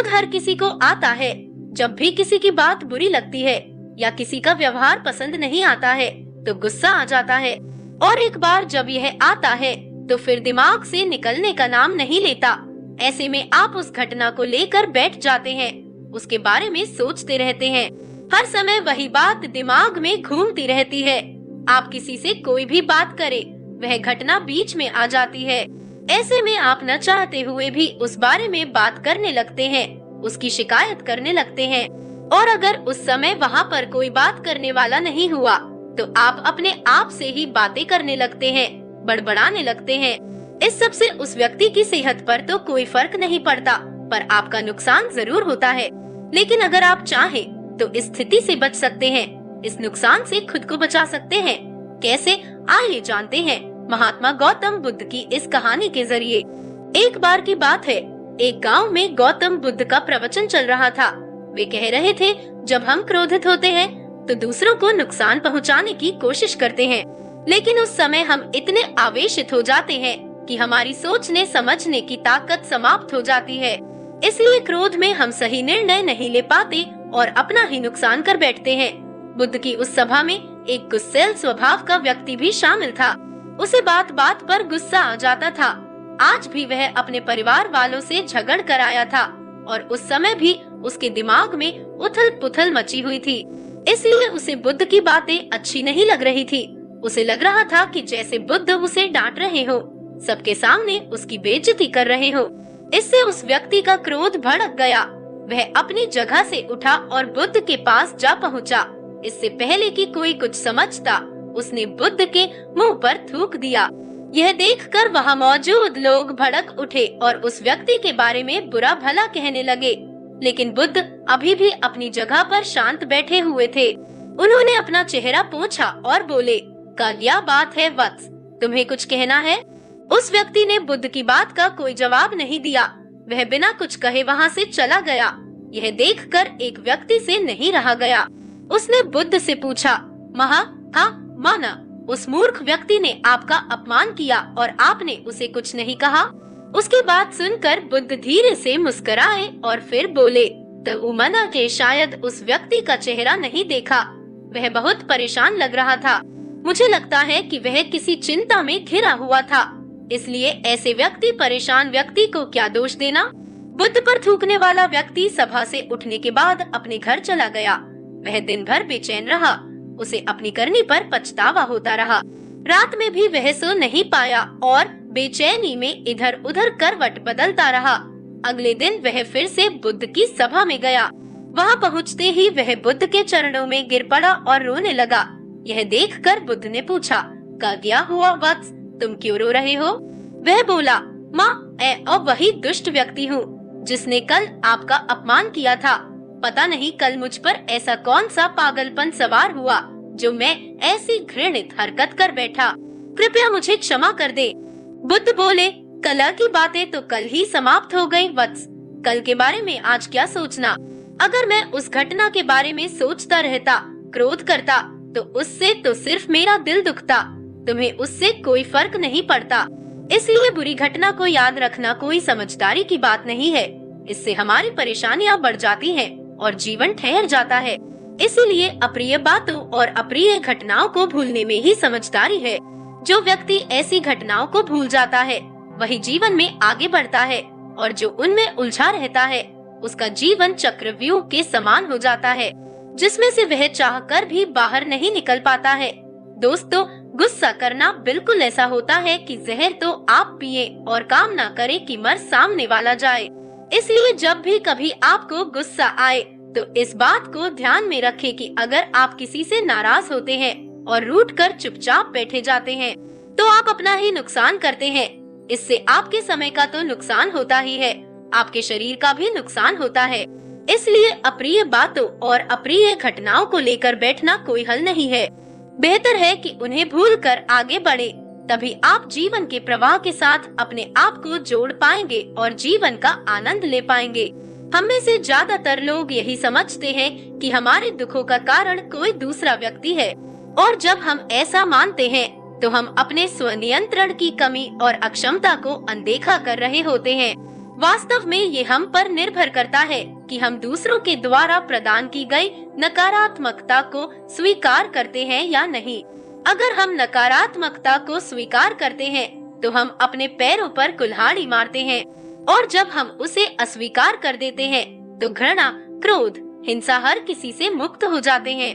क्रोध हर किसी को आता है। जब भी किसी की बात बुरी लगती है या किसी का व्यवहार पसंद नहीं आता है तो गुस्सा आ जाता है, और एक बार जब यह आता है तो फिर दिमाग से निकलने का नाम नहीं लेता। ऐसे में आप उस घटना को लेकर बैठ जाते हैं, उसके बारे में सोचते रहते हैं। हर समय वही बात दिमाग में घूमती रहती है। आप किसी से कोई भी बात करें, वह घटना बीच में आ जाती है। ऐसे में आप न चाहते हुए भी उस बारे में बात करने लगते हैं, उसकी शिकायत करने लगते हैं। और अगर उस समय वहाँ पर कोई बात करने वाला नहीं हुआ तो आप अपने आप से ही बातें करने लगते हैं, बड़बड़ाने लगते हैं। इस सब से उस व्यक्ति की सेहत पर तो कोई फर्क नहीं पड़ता, पर आपका नुकसान जरूर होता है। लेकिन अगर आप चाहें तो इस स्थिति से बच सकते हैं, इस नुकसान से खुद को बचा सकते हैं। कैसे, आइए जानते हैं महात्मा गौतम बुद्ध की इस कहानी के जरिए। एक बार की बात है, एक गांव में गौतम बुद्ध का प्रवचन चल रहा था। वे कह रहे थे, जब हम क्रोधित होते हैं तो दूसरों को नुकसान पहुंचाने की कोशिश करते हैं, लेकिन उस समय हम इतने आवेशित हो जाते हैं कि हमारी सोचने समझने की ताकत समाप्त हो जाती है। इसलिए क्रोध में हम सही निर्णय नहीं ले पाते और अपना ही नुकसान कर बैठते हैं। बुद्ध की उस सभा में एक गुस्सैल स्वभाव का व्यक्ति भी शामिल था। उसे बात बात पर गुस्सा आ जाता था। आज भी वह अपने परिवार वालों से झगड़ कर आया था और उस समय भी उसके दिमाग में उथल पुथल मची हुई थी। इसलिए उसे बुद्ध की बातें अच्छी नहीं लग रही थी। उसे लग रहा था कि जैसे बुद्ध उसे डांट रहे हो, सबके सामने उसकी बेइज्जती कर रहे हो। इससे उस व्यक्ति का क्रोध भड़क गया। वह अपनी जगह से उठा और बुद्ध के पास जा पहुंचा। इससे पहले कि कोई कुछ समझता, उसने बुद्ध के मुंह पर थूक दिया। यह देखकर वहां मौजूद लोग भड़क उठे और उस व्यक्ति के बारे में बुरा भला कहने लगे। लेकिन बुद्ध अभी भी अपनी जगह पर शांत बैठे हुए थे। उन्होंने अपना चेहरा पोंछा और बोले, क्या बात है वत्स, तुम्हें कुछ कहना है? उस व्यक्ति ने बुद्ध की बात का कोई जवाब नहीं दिया। वह बिना कुछ कहे वहां से चला गया। यह देखकर एक व्यक्ति से नहीं रहा गया। उसने बुद्ध से पूछा, माना, उस मूर्ख व्यक्ति ने आपका अपमान किया और आपने उसे कुछ नहीं कहा। उसकी बात सुनकर बुद्ध धीरे से मुस्कुराए और फिर बोले, तो मना के शायद उस व्यक्ति का चेहरा नहीं देखा। वह बहुत परेशान लग रहा था। मुझे लगता है कि वह किसी चिंता में घिरा हुआ था, इसलिए ऐसे व्यक्ति परेशान व्यक्ति को क्या दोष देना। बुद्ध पर थूकने वाला व्यक्ति सभा से उठने के बाद अपने घर चला गया। वह दिन भर बेचैन रहा। उसे अपनी करनी पर पछतावा होता रहा। रात में भी वह सो नहीं पाया और बेचैनी में इधर उधर करवट बदलता रहा। अगले दिन वह फिर से बुद्ध की सभा में गया। वहां पहुंचते ही वह बुद्ध के चरणों में गिर पड़ा और रोने लगा। यह देखकर बुद्ध ने पूछा, क्या हुआ वत्स, तुम क्यों रो रहे हो? वह बोला, माँ, मैं वही दुष्ट व्यक्ति हूँ जिसने कल आपका अपमान किया था। पता नहीं कल मुझ पर ऐसा कौन सा पागलपन सवार हुआ जो मैं ऐसी घृणित हरकत कर बैठा। कृपया मुझे क्षमा कर दे। बुद्ध बोले, कल की बातें तो कल ही समाप्त हो गई वत्स। कल के बारे में आज क्या सोचना। अगर मैं उस घटना के बारे में सोचता रहता, क्रोध करता, तो उससे तो सिर्फ मेरा दिल दुखता। तुम्हें उससे कोई फर्क नहीं पड़ता। इसलिए बुरी घटना को याद रखना कोई समझदारी की बात नहीं है। इससे हमारी परेशानियां बढ़ जाती हैं और जीवन ठहर जाता है। इसीलिए अप्रिय बातों और अप्रिय घटनाओं को भूलने में ही समझदारी है। जो व्यक्ति ऐसी घटनाओं को भूल जाता है वही जीवन में आगे बढ़ता है, और जो उनमें उलझा रहता है उसका जीवन चक्रव्यूह के समान हो जाता है, जिसमें से वह चाहकर भी बाहर नहीं निकल पाता है। दोस्तों, गुस्सा करना बिल्कुल ऐसा होता है कि जहर तो आप पिए और काम ना करे कि मर सामने वाला जाए। इसलिए जब भी कभी आपको गुस्सा आए तो इस बात को ध्यान में रखें कि अगर आप किसी से नाराज होते हैं और रूठ कर चुपचाप बैठे जाते हैं तो आप अपना ही नुकसान करते हैं। इससे आपके समय का तो नुकसान होता ही है, आपके शरीर का भी नुकसान होता है। इसलिए अप्रिय बातों और अप्रिय घटनाओं को लेकर बैठना कोई हल नहीं है। बेहतर है कि उन्हें भूलकर आगे बढ़े, तभी आप जीवन के प्रवाह के साथ अपने आप को जोड़ पाएंगे और जीवन का आनंद ले पाएंगे। हम में से ज्यादातर लोग यही समझते हैं कि हमारे दुखों का कारण कोई दूसरा व्यक्ति है, और जब हम ऐसा मानते हैं तो हम अपने स्वनियंत्रण की कमी और अक्षमता को अनदेखा कर रहे होते हैं। वास्तव में ये हम पर निर्भर करता है कि हम दूसरों के द्वारा प्रदान की गई नकारात्मकता को स्वीकार करते हैं या नहीं। अगर हम नकारात्मकता को स्वीकार करते हैं तो हम अपने पैरों पर कुल्हाड़ी मारते हैं, और जब हम उसे अस्वीकार कर देते हैं तो घृणा, क्रोध, हिंसा हर किसी से मुक्त हो जाते हैं।